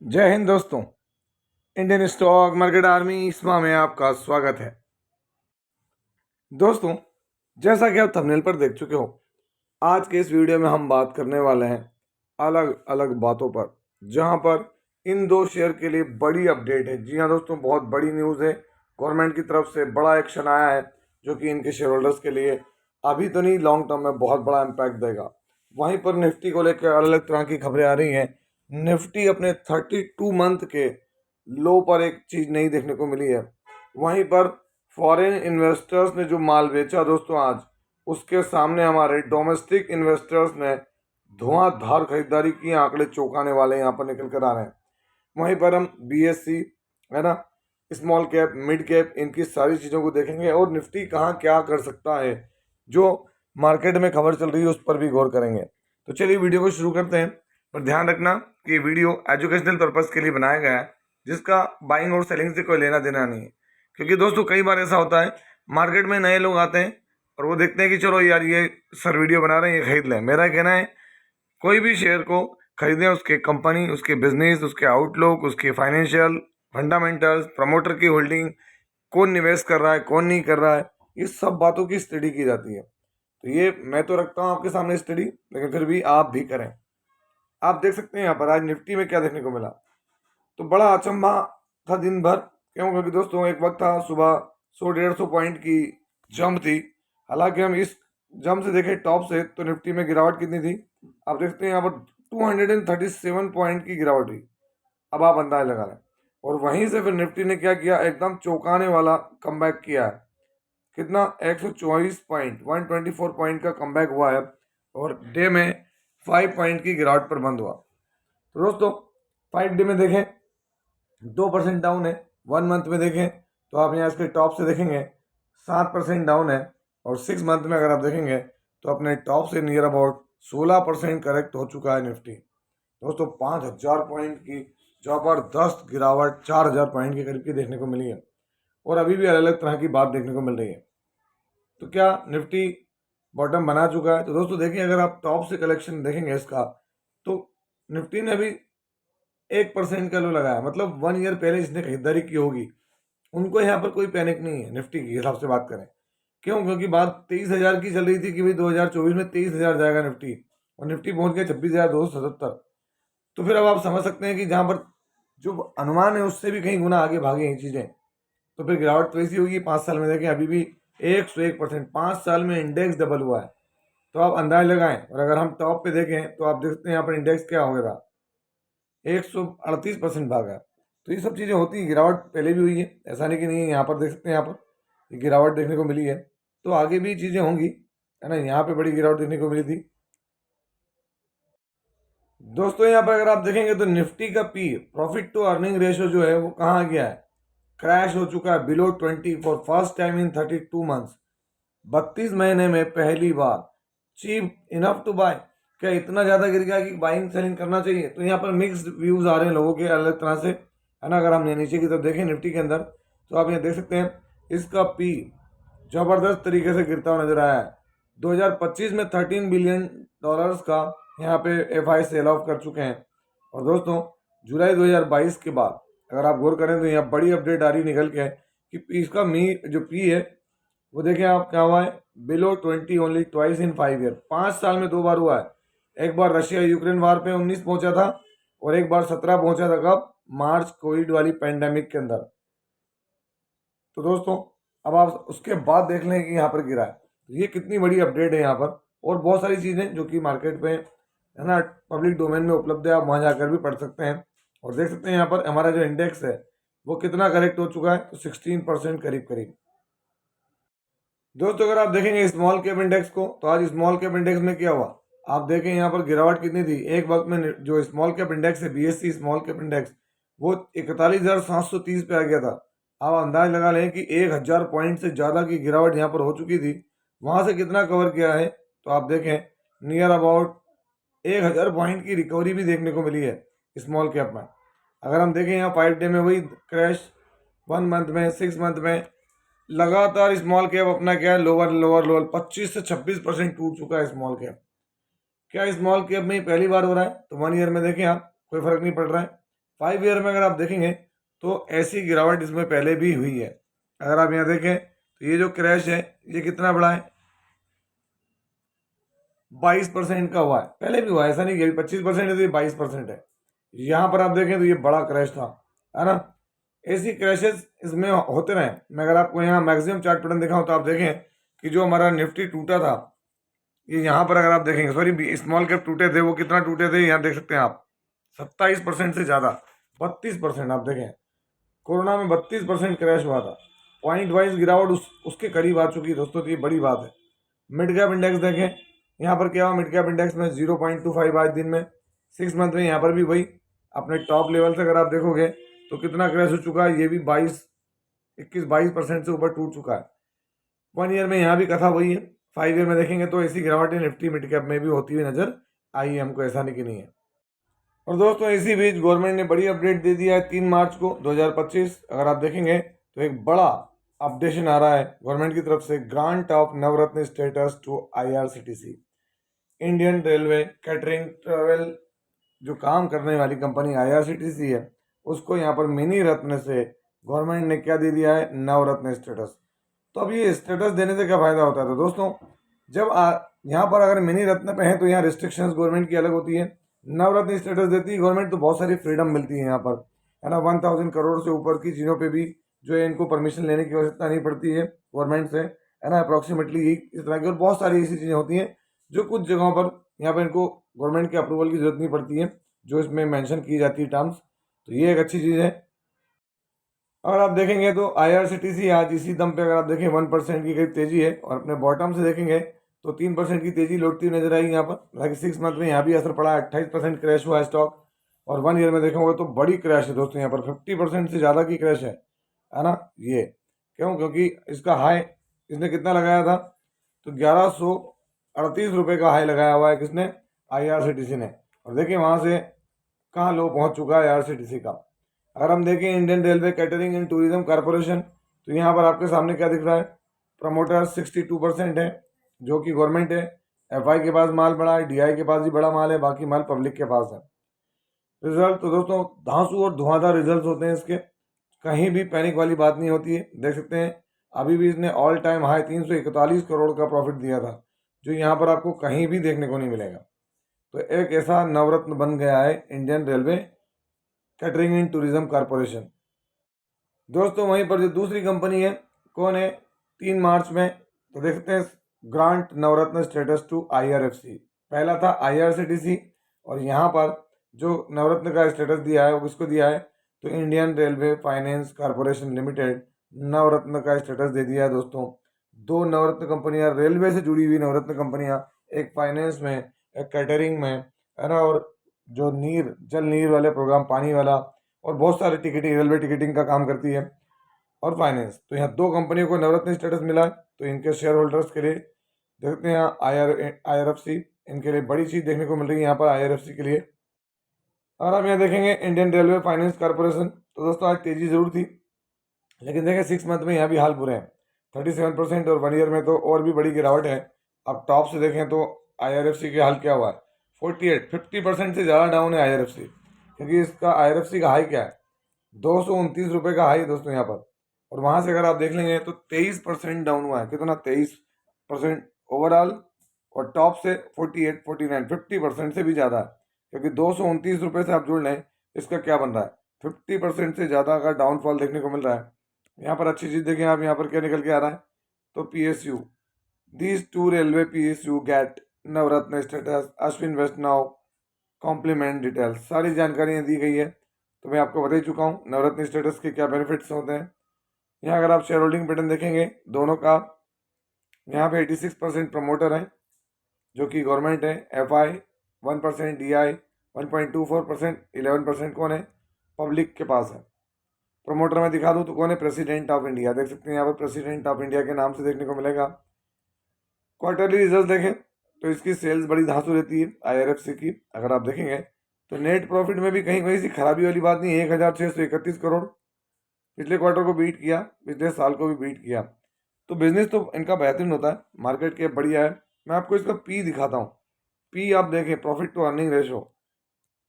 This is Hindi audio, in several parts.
जय हिंद दोस्तों। इंडियन स्टॉक मार्केट आर्मी इसमा में आपका स्वागत है। दोस्तों, जैसा कि आप थंबनेल पर देख चुके हो, आज के इस वीडियो में हम बात करने वाले हैं अलग अलग बातों पर, जहां पर इन दो शेयर के लिए बड़ी अपडेट है। जी हाँ दोस्तों, बहुत बड़ी न्यूज़ है। गवर्नमेंट की तरफ से बड़ा एक्शन आया है जो कि इनके शेयर होल्डर्स के लिए अभी तो नहीं, लॉन्ग टर्म में बहुत बड़ा इम्पैक्ट देगा। वहीं पर निफ्टी को लेकर अलग अलग तरह की खबरें आ रही हैं। निफ्टी अपने 32 मंथ के लो पर एक चीज़ नहीं देखने को मिली है। वहीं पर फॉरेन इन्वेस्टर्स ने जो माल बेचा दोस्तों आज, उसके सामने हमारे डोमेस्टिक इन्वेस्टर्स ने धुआंधार खरीदारी की। आंकड़े चौंकाने वाले यहाँ पर निकल कर आ रहे हैं। वहीं पर हम बीएससी है ना, स्मॉल कैप, मिड कैप, इनकी सारी चीज़ों को देखेंगे और निफ्टी कहाँ क्या कर सकता है, जो मार्केट में खबर चल रही है उस पर भी गौर करेंगे। तो चलिए वीडियो को शुरू करते हैं। पर ध्यान रखना कि वीडियो एजुकेशनल पर्पज़ के लिए बनाया गया है, जिसका बाइंग और सेलिंग से कोई लेना देना नहीं है। क्योंकि दोस्तों कई बार ऐसा होता है, मार्केट में नए लोग आते हैं और वो देखते हैं कि चलो यार ये सर वीडियो बना रहे हैं, ये खरीद लें। मेरा कहना है कोई भी शेयर को खरीदें, उसके कंपनी, उसके बिजनेस, उसके आउटलुक, उसके फाइनेंशियल फंडामेंटल्स, प्रमोटर की होल्डिंग, कौन निवेश कर रहा है, कौन नहीं कर रहा है, ये सब बातों की स्टडी की जाती है। तो ये मैं तो रखता हूँ आपके सामने स्टडी, लेकिन फिर भी आप भी करें। आप देख सकते हैं यहाँ पर आज निफ्टी में क्या देखने को मिला। तो बड़ा अचंभा था दिन भर। क्यों? क्योंकि दोस्तों एक वक्त था सुबह 100-150 पॉइंट की जंप थी। हालांकि हम इस जंप से देखें टॉप से, तो निफ्टी में गिरावट कितनी थी आप देखते हैं यहाँ पर 237 पॉइंट की गिरावट हुई। अब आप अंदाज लगा लें। और वहीं से फिर निफ्टी ने क्या किया, एकदम चौंकाने वाला कमबैक किया है। कितना? 124 पॉइंट, 124 पॉइंट का कमबैक हुआ है और डे में 5 पॉइंट की गिरावट पर बंद हुआ। तो दोस्तों 5 डे में देखें 2% डाउन है। 1 मंथ में देखें तो आप यहाँ इसके टॉप से देखेंगे 7% डाउन है। और 6 मंथ में अगर आप देखेंगे तो अपने टॉप से नियर अबाउट 16% करेक्ट हो चुका है निफ्टी। दोस्तों 5,000 पॉइंट की जबरदस्त गिरावट 4,000 पॉइंट के करीब की देखने को मिली है। और अभी भी अलग अलग तरह की बात देखने को मिल रही है। तो क्या निफ्टी बॉटम बना चुका है? तो दोस्तों देखिए, अगर आप टॉप से कलेक्शन देखेंगे इसका, तो निफ्टी ने अभी 1% का लो लगाया। मतलब 1 ईयर पहले जिसने खरीदारी की होगी उनको यहाँ पर कोई पैनिक नहीं है निफ्टी के हिसाब से बात करें। क्यों? क्योंकि बात 23,000 की चल रही थी कि भाई 2024 में 23,000 जाएगा निफ्टी, और निफ्टी पहुंच गया 26,277। तो फिर अब आप समझ सकते हैं कि जहाँ पर जो अनुमान है उससे भी कहीं गुना आगे भागे हैं चीज़ें। तो फिर गिरावट तो ऐसी होगी। 5 साल में देखें अभी भी 101%, 5 साल में इंडेक्स डबल हुआ है। तो आप अंदाज लगाएं। और अगर हम टॉप पे देखें तो आप देखते हैं यहाँ पर इंडेक्स क्या हो गया, 138% भागा। तो ये सब चीज़ें होती हैं। गिरावट पहले भी हुई है, ऐसा नहीं कि नहीं है। यहाँ पर देख सकते हैं, यहाँ पर ये गिरावट देखने को मिली है। तो आगे भी चीज़ें होंगी, है ना। यहाँ पे बड़ी गिरावट देखने को मिली थी। दोस्तों यहाँ पर अगर आप देखेंगे तो निफ्टी का P, profit to earning ratio जो है वो कहाँ गया है, क्रैश हो चुका है below 20 for first time in 32 months. 32 महीने में पहली बार। चीप इनफ टू बाय, क्या इतना ज़्यादा गिर गया कि बाइंग सेलिंग करना चाहिए? तो यहाँ पर मिक्स्ड व्यूज़ आ रहे हैं लोगों के अलग तरह से, है ना। अगर हम नीचे की तरफ देखें निफ्टी के अंदर, तो आप यहाँ देख सकते हैं इसका पी ज़बरदस्त तरीके से गिरता हुआ नजर आया है। 2025 में $13 बिलियन का यहाँ पे एफआई सेल ऑफ कर चुके हैं। और दोस्तों जुलाई 2022 के बाद अगर आप गौर करें तो यहाँ बड़ी अपडेट आ रही निकल के है कि इसका जो पी है वो देखें आप क्या हुआ है, below 20 only twice in 5 year. 5 साल में 2 बार हुआ है। एक बार रशिया यूक्रेन वार पे 19 पहुंचा था, और एक बार 17 पहुंचा था। कब? मार्च, कोविड वाली पैंडेमिक के अंदर। तो दोस्तों अब आप उसके बाद देख लें कि यहाँ पर गिरा है। तो ये कितनी बड़ी अपडेट है यहाँ पर। और बहुत सारी चीज़ें जो कि मार्केट में, है ना, पब्लिक डोमेन में उपलब्ध है, आप वहाँ जाकर भी पढ़ सकते हैं। और देख सकते हैं यहाँ पर हमारा जो इंडेक्स है वो कितना करेक्ट हो चुका है, तो 16% करीब करीब। दोस्तों अगर आप देखेंगे स्मॉल कैप इंडेक्स को, तो आज स्मॉल कैप इंडेक्स में क्या हुआ आप देखें। यहाँ पर गिरावट कितनी थी एक वक्त में। जो स्मॉल कैप इंडेक्स है, बीएससी स्मॉल कैप इंडेक्स, वो 41,730 पे आ गया था। आप अंदाज लगा लें कि 1,000 पॉइंट से ज़्यादा की गिरावट यहाँ पर हो चुकी थी। वहाँ से कितना कवर किया है, तो आप देखें नियर अबाउट 1,000 पॉइंट की रिकवरी भी देखने को मिली है स्मॉल कैप में। अगर हम देखें यहाँ 5 डे में वही क्रैश, 1 मंथ में, 6 मंथ में लगातार स्मॉल कैप अपना क्या है, लोअर लोअर लोअर 25 से 26% टूट चुका है स्मॉल कैप। क्या स्मॉल कैप में ही पहली बार हो रहा है? तो 1 ईयर में देखें आप, कोई फर्क नहीं पड़ रहा है। 5 ईयर में अगर आप देखेंगे तो ऐसी गिरावट इसमें पहले भी हुई है। अगर आप यहाँ देखें तो ये जो क्रैश है ये कितना बड़ा है, 22% का हुआ है। पहले भी हुआ है, ऐसा नहीं कि 25% है तो ये 22% है। यहाँ पर आप देखें तो ये बड़ा क्रैश था, है ना। ऐसी क्रैशेस इसमें होते रहे। मैं अगर आपको यहाँ मैक्सिमम चार्ट पैटर्न दिखाऊं तो आप देखें कि जो हमारा निफ्टी टूटा था, ये यहाँ पर अगर आप देखेंगे, सॉरी स्मॉल कैप टूटे थे, वो कितना टूटे थे यहाँ देख सकते हैं आप, 27% से ज़्यादा, 32%। आप देखें कोरोना में 32% क्रैश हुआ था। पॉइंट वाइज गिरावट उसके करीब आ चुकी है दोस्तों, तो ये बड़ी बात है। मिड कैप इंडेक्स देखें, यहाँ पर क्या हुआ, मिड कैप इंडेक्स में 0.25 आज दिन में, 6 मंथ में यहाँ पर भी वही अपने टॉप लेवल से अगर आप देखोगे तो कितना क्रैश हो चुका है, ये भी 21-22% से ऊपर टूट चुका है। 1 ईयर में यहाँ भी कथा वही है। 5 ईयर में देखेंगे तो ऐसी गिरावटें निफ्टी मिड कैप में भी होती हुई नजर आई है हमको, ऐसा नहीं कि नहीं है। और दोस्तों इसी बीच गवर्नमेंट ने बड़ी अपडेट दे दिया है 3 मार्च को 2025। अगर आप देखेंगे तो एक बड़ा अपडेशन आ रहा है गवर्नमेंट की तरफ से, grant of Navratna status to IRCTC, Indian railway catering travel जो काम करने वाली कंपनी IRCTC है, उसको यहाँ पर मिनी रत्न से गवर्नमेंट ने क्या दे दिया है, नवरत्न स्टेटस। तो अब ये स्टेटस देने से क्या फ़ायदा होता है, तो दोस्तों जब यहाँ पर अगर मिनी रत्न पे है तो यहाँ रिस्ट्रिक्शंस गवर्नमेंट की अलग होती है। नवरत्न स्टेटस देती है गवर्नमेंट तो बहुत सारी फ्रीडम मिलती है यहाँ पर, है ना। 1000 करोड़ से ऊपर की चीज़ों पे भी जो है इनको परमिशन लेने की आवश्यकता नहीं पड़ती है गवर्नमेंट से, है ना। अप्रॉक्सीमेटली इस तरह की और बहुत सारी ऐसी चीज़ें होती हैं जो कुछ जगहों पर यहाँ पर इनको गवर्नमेंट के अप्रूवल की जरूरत नहीं पड़ती है, जो इसमें मेंशन की जाती है टर्म्स। तो ये एक अच्छी चीज़ है। अगर आप देखेंगे तो IRCTC आज इसी दम पे अगर आप देखें 1% की करीब तेजी है, और अपने बॉटम से देखेंगे तो 3% की तेजी लौटती हुई नजर आएगी यहाँ पर। हालांकि 6 मंथ में यहाँ भी असर पड़ा है, 28% क्रैश हुआ है स्टॉक। और 1 ईयर में देखोगे तो बड़ी क्रैश है दोस्तों, यहाँ पर 50% से ज़्यादा की क्रैश है ना। ये क्यों, क्योंकि इसका हाई इसने कितना लगाया था, तो 1138 रुपये का हाई लगाया हुआ है किसने, IRCTC ने। और देखिए वहाँ से कहाँ लो पहुँच चुका है IRCTC का। अगर हम देखें Indian railway catering and tourism corporation, तो यहाँ पर आपके सामने क्या दिख रहा है, प्रमोटर 62% है जो कि गवर्नमेंट है। FI के पास माल बड़ा है, DI के पास भी बड़ा माल है, बाकी माल पब्लिक के पास है। रिजल्ट तो दोस्तों धांसू और धुआंधार रिजल्ट होते हैं इसके, कहीं भी पैनिक वाली बात नहीं होती है। देख सकते हैं अभी भी इसने ऑल टाइम हाई 341 करोड़ का प्रॉफिट दिया था, जो यहाँ पर आपको कहीं भी देखने को नहीं मिलेगा। तो एक ऐसा नवरत्न बन गया है Indian railway catering and tourism corporation. दोस्तों वहीं पर जो दूसरी कंपनी है कौन है, 3 मार्च में, तो देखते हैं grant Navratna status to IRFC। पहला था IRCTC, और यहाँ पर जो नवरत्न का स्टेटस दिया है वो किसको दिया है, तो Indian Railway Finance Corporation Limited Navratna का स्टेटस दे दिया है दोस्तों। 2 नवरत्न कंपनियां रेलवे से जुड़ी हुई नवरत्न कंपनियां, एक फाइनेंस में एक कैटरिंग में, है ना, और जो जल नीर वाले प्रोग्राम, पानी वाला, और बहुत सारे टिकटिंग, रेलवे टिकटिंग का काम करती है, और फाइनेंस। तो यहाँ 2 कंपनियों को नवरत्न स्टेटस मिला है। तो इनके शेयर होल्डर्स के लिए देखते हैं यहाँ IRFC, इनके लिए बड़ी चीज़ देखने को मिल रही है यहाँ पर IRFC के लिए। और हम यहाँ देखेंगे इंडियन रेलवे फाइनेंस कॉरपोरेशन, तो दोस्तों आज तेजी जरूर थी, लेकिन देखें 6 मंथ में यहाँ भी हाल बुरे हैं, 37%, और 1 ईयर में तो और भी बड़ी गिरावट है। अब टॉप से देखें तो IRFC के हाल क्या हुआ है, 50% से ज़्यादा डाउन है IRFC, क्योंकि इसका IRFC का हाई क्या है, 229 रुपये का हाई है दोस्तों यहाँ पर। और वहाँ से अगर आप देख लेंगे तो 23% डाउन हुआ है, कितना, 23% ओवरऑल, और टॉप से 48, 49, 50% से भी ज़्यादा है, क्योंकि 229 रुपये से आप जुड़ लें, इसका क्या बन रहा है, 50% से ज़्यादा का डाउनफॉल देखने को मिल रहा है। यहाँ पर अच्छी चीज़ देखें आप, यहाँ पर क्या निकल के आ रहा है, तो PSU, these 2 railway PSU get Navratna status, Ashwin Vaishnaw compliment details, सारी जानकारियाँ दी गई है। तो मैं आपको बता ही चुका हूँ नवरत्न स्टेटस के क्या बेनिफिट्स होते हैं। यहाँ अगर आप शेयर होल्डिंग पैटर्न देखेंगे दोनों का, यहाँ पे 86% प्रमोटर है जो कि गवर्नमेंट है, FI 1%, DI 1.24%, 11% कौन है, पब्लिक के पास है। प्रमोटर में दिखा दूँ तो कौन है, प्रेसिडेंट ऑफ इंडिया, देख सकते हैं यहाँ पर प्रेसिडेंट ऑफ इंडिया के नाम से देखने को मिलेगा। क्वार्टरली रिजल्ट देखें तो इसकी सेल्स बड़ी धांसू रहती है IRFC की। अगर आप देखेंगे तो नेट प्रॉफिट में भी कहीं कहीं सी खराबी वाली बात नहीं है, 1631 करोड़ पिछले क्वार्टर को बीट किया, पिछले साल को भी बीट किया। तो बिजनेस तो इनका बेहतरीन होता है, मार्केट के बढ़िया है। मैं आपको इसका P दिखाता हूँ। P आप देखें, प्रॉफिट टू अर्निंग रेशो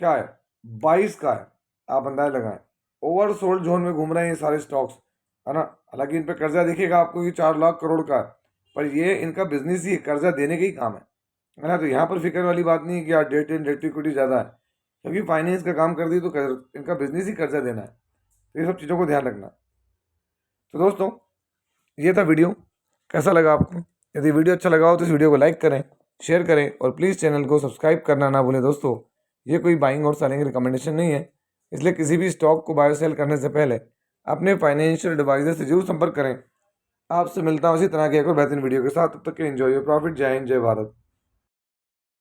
क्या है, 22 का है। आप अंदाज लगाएं। ओवरसोल्ड जोन में घूम रहे हैं ये सारे स्टॉक्स, है ना। हालांकि इन पे कर्जा दिखेगा आपको कि 4 लाख करोड़ का है, पर ये इनका बिजनेस ही कर्जा देने का ही काम है ना। तो यहाँ पर फिक्र वाली बात नहीं है कि यार डेट एंड डेट इक्विटी ज़्यादा है, क्योंकि फाइनेंस का काम कर दी तो इनका बिजनेस ही कर्जा देना है। तो ये सब चीज़ों को ध्यान रखना। तो दोस्तों, ये था वीडियो। कैसा लगा आपको? यदि वीडियो अच्छा लगा हो तो इस वीडियो को लाइक करें, शेयर करें और प्लीज़ चैनल को सब्सक्राइब करना ना भूलें। दोस्तों, ये कोई बाइंग और सेलिंग रिकमेंडेशन नहीं है, इसलिए किसी भी स्टॉक को बाय सेल करने से पहले अपने फाइनेंशियल एडवाइजर से जरूर संपर्क करें। आपसे मिलता हूँ इसी तरह के एक और बेहतरीन वीडियो के साथ। तब तक के एंजॉय योर प्रॉफिट। जय हिंद, जय भारत।